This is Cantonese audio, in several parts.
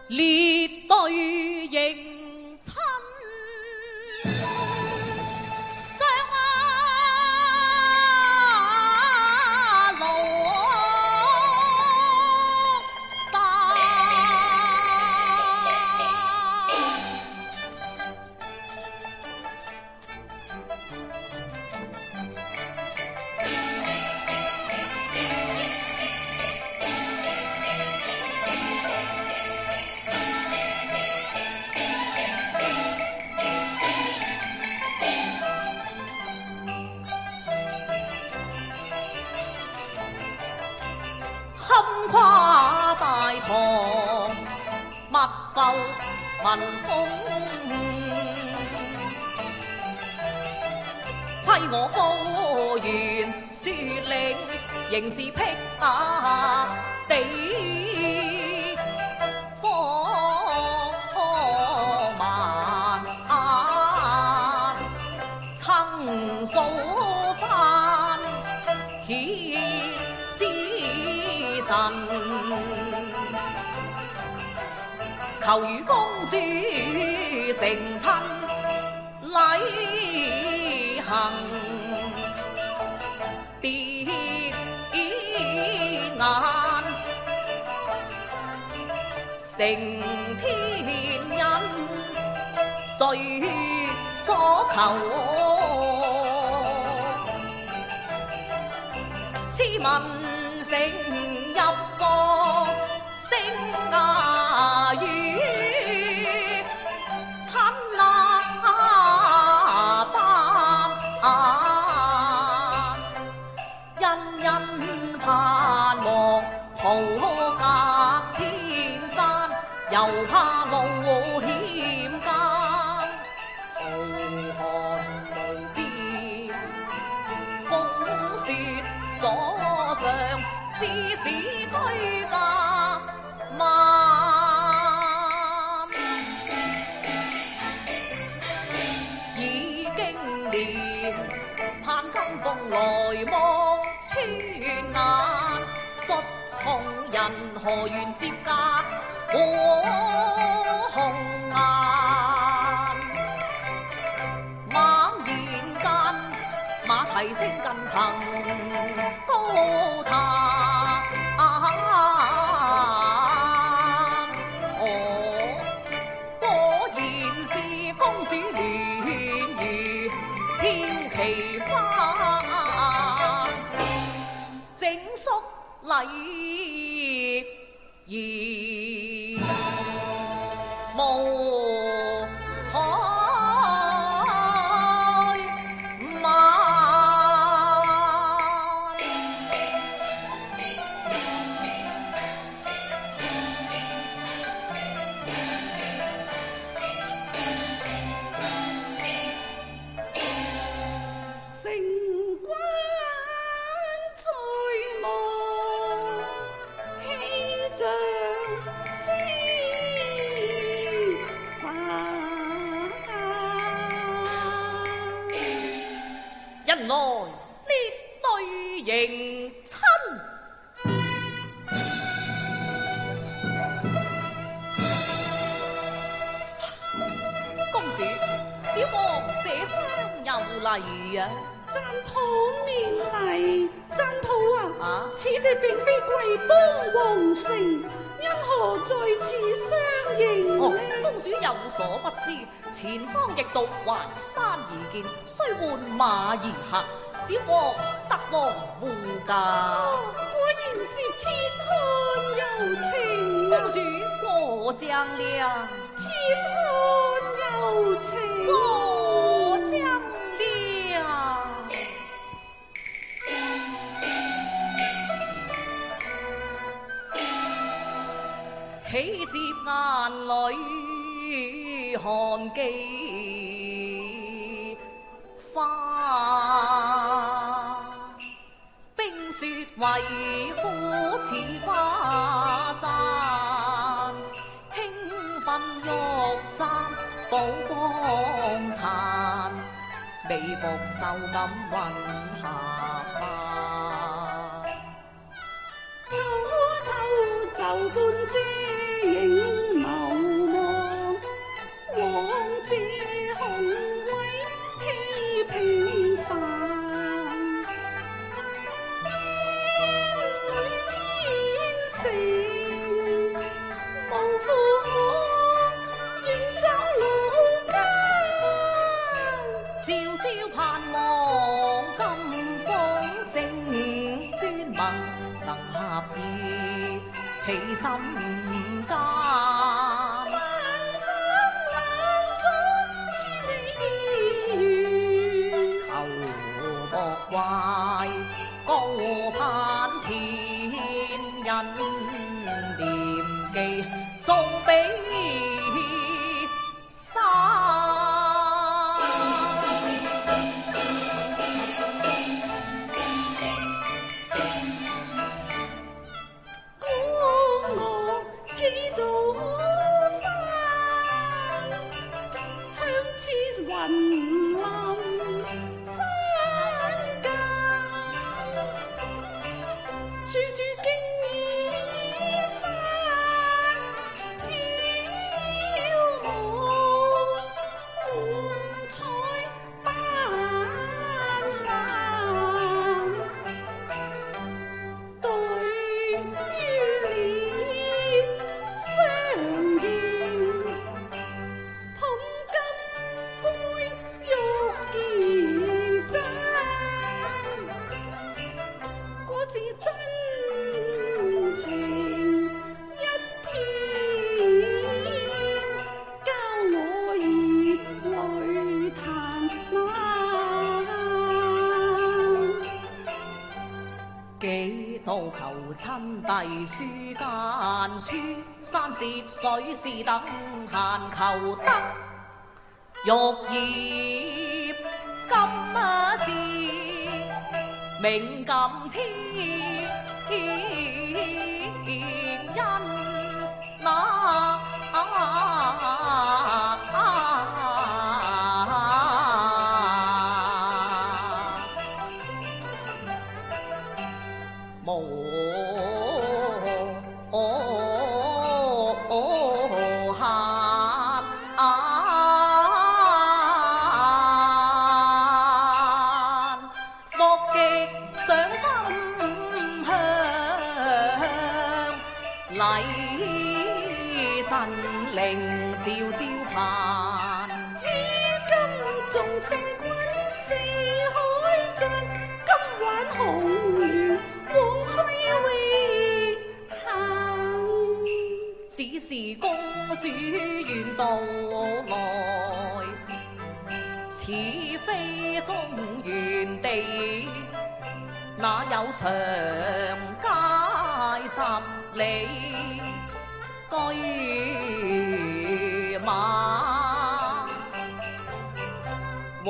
列隊迎親，將路散。堪夸大堂，密阜文風，虧我高原雪嶺，仍是僻雅地方萬曾數番顯詩神，求與公主成親禮行，跌眼成天人，誰所求？此文成入座，聲雅語，親那班人人盼望途隔千山，又怕路險艱，浩瀚無邊，風雪阻障，致使推駕慢。已經年，盼金鳳來望穿眼，誰率從人何緣接駕過紅顏？猛然間馬蹄聲近憑高塔，果然是公主臉如飄奇花，整肅禮儀無可人來呢對迎親，公主，小王這廂又嚟啊！贊普面嚟，贊普啊！此地並非貴邦皇城，因何在此相迎呢？公主有所不知，前方逆道環山而見，須換馬而行。小王特來護駕。果然是鐵漢柔情，公主過獎了。鐵漢柔情，過獎了。喜接眼裏寒寄花，冰雪為夫似花簪，輕鬢玉簪寶光燦，美服秀感雲霞花，秋就半遮影眸望，往這雄偉氣平凡，天成無負我遠走老間，朝朝盼望金風正端盟，能合意起心間。萬生眼中似你願，求莫怪高攀天人念記，縱比山。我幾度花，香切雲林山間，處處經已花飄舞，五彩斑斕。對於烈相見，捧金杯欲而讚，果是真情一片，教我熱淚彈冷。幾度求親弟書間書，山涉水是等閒求得玉葉金枝，明今天因那無禮神靈照照盼，金眾勝軍四海鎮，今晚紅顏往西域行。只是公主遠道來，此非中原地，哪有長街十里居馬和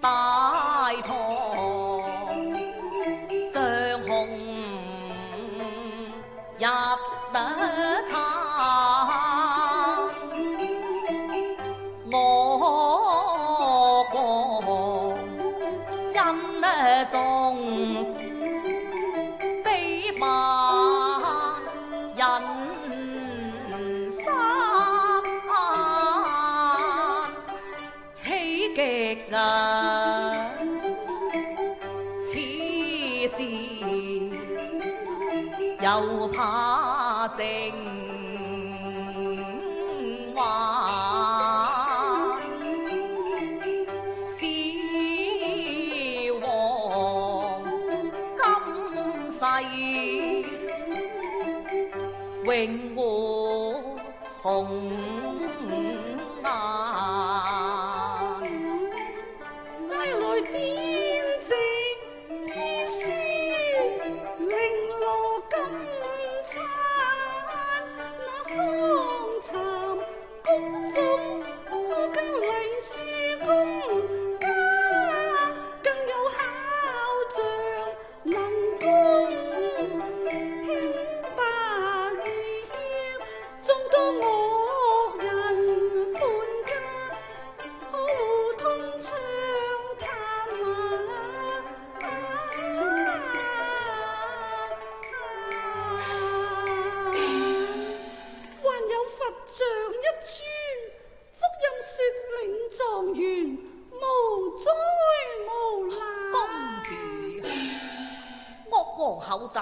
大堂像紅入得餐，我國因眾比萬人生喜極啊！此事又怕成幻，小王今世永活紅顏。拉來典籍醫書，綾羅金餐，那桑蠶谷中可交禮書公家，更有巧匠能工輕白腰，眾多惡人判家，可互通暢談還有佛像一尊，福音說領狀元無災無難。公主，惡王口贈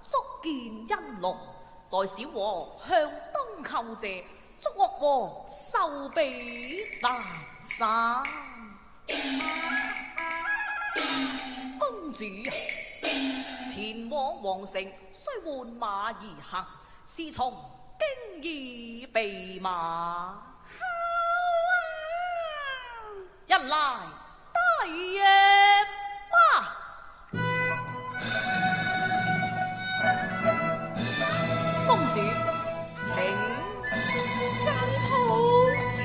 足見恩隆，待小王向東叩謝，祝惡王壽比南山。公主，前往皇城須換馬而行，是從經已備馬。好啊！人來大爺哇！公主，請真好情。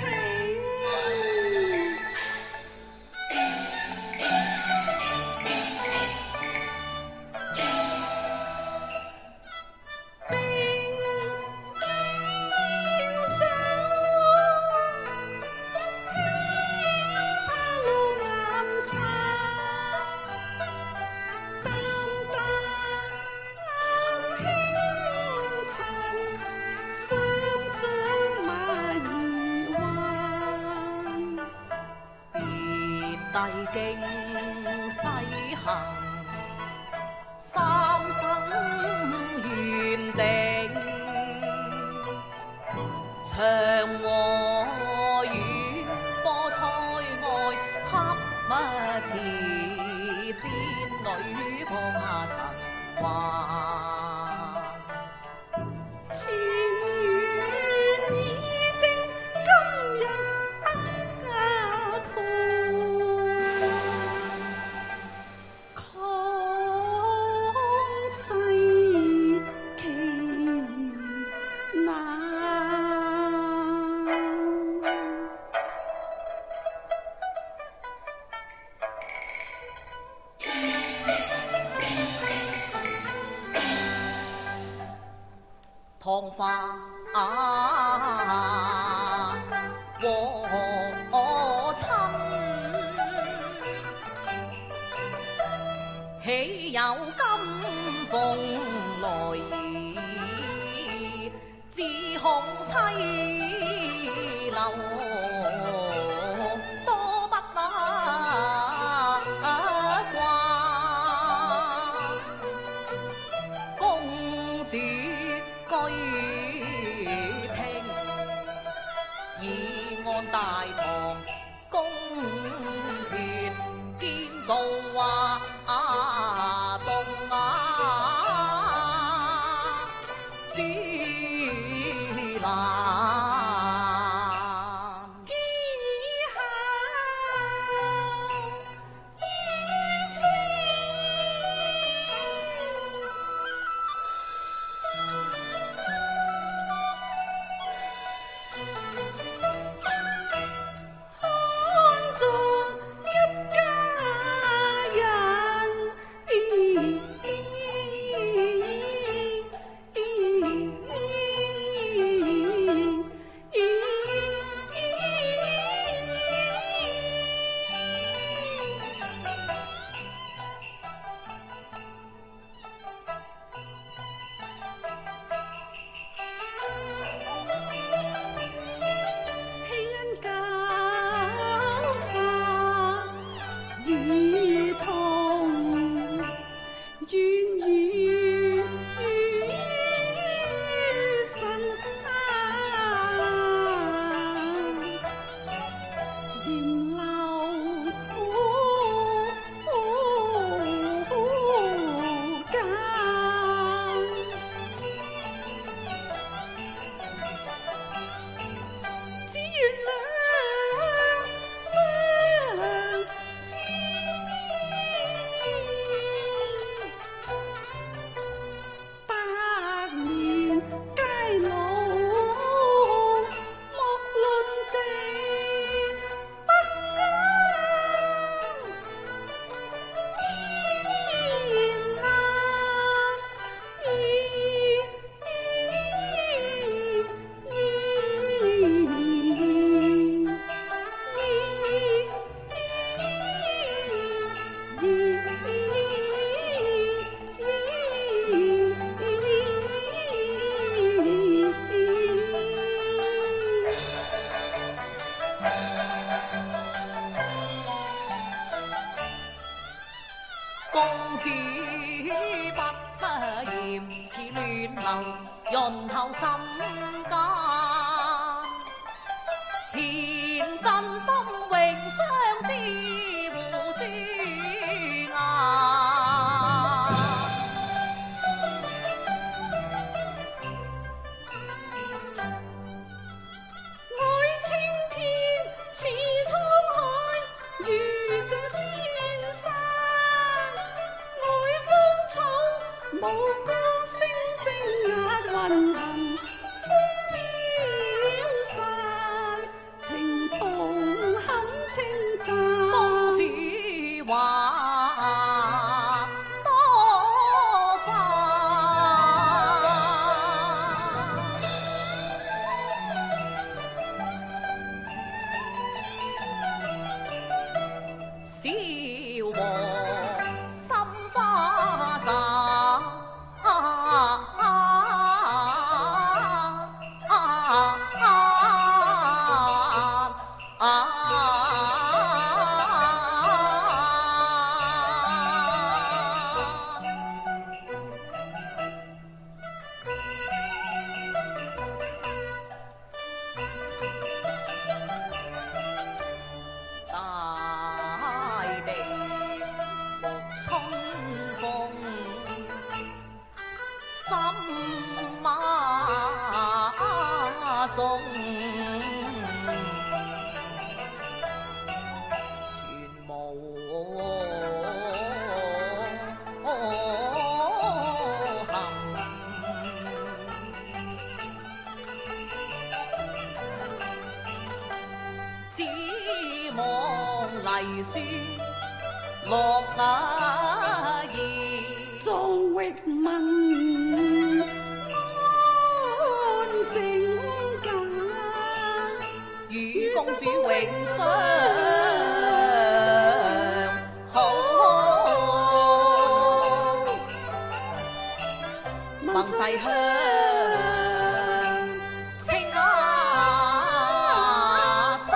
並帝經西行，三生緣定，長和與菠菜愛，恰不似仙女降下塵寰。前緣已定，今日得家抱，抗世奇難。唐花和親，豈有金鳳來意？只恐妻留多不得慣，公主居聽，以安大唐公權，建造華東主難。既已下於飛，看作一家人。公主不嫌似亂流潤透心間，獻真心永相知護珠顏。愛青天似滄海，如上仙山。無歌聲聲壓雲行，風飄散，情同堪稱讚。公主話多煩，小和心花灑。中，全無憾。只望黎樹落那葉，壯域問安靜間，與公主永相好。盟誓向青瓦山，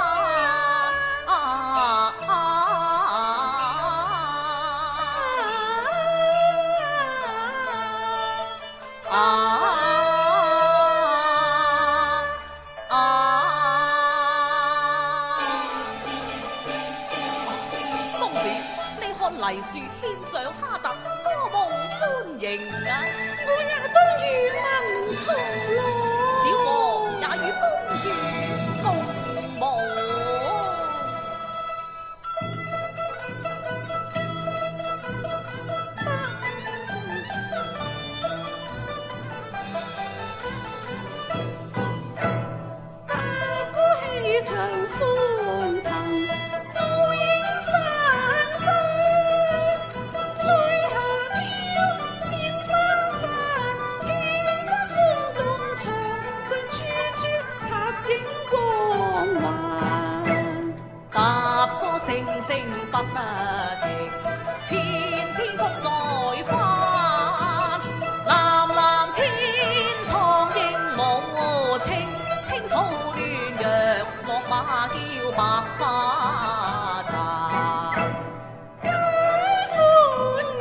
公主，你看黎樹獻上哈特，多麼歡迎啊！我也都與民同樂，小王也與公主共舞。大哥氣場歡騰，倒影山西，水下了鮮花山，氣氛風中長，上處處塔影光環。踏歌聲聲不得停，翩翩曲再翻。藍藍天蒼鸚舞青，青草亂揚，落馬叫白花綻。皆歡顏，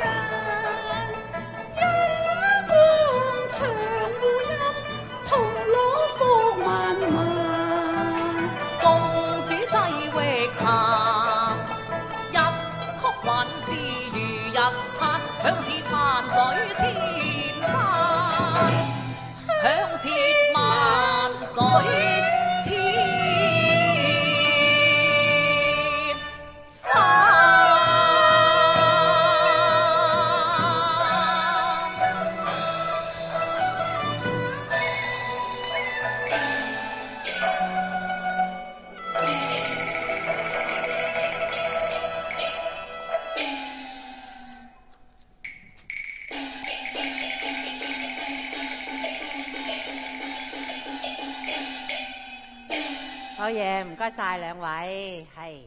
人光長互音，同樂福萬萬。公主西域行，一曲韻事如日漆，響徹萬水千山，響徹萬水千山。好嘢，唔該晒兩位，係。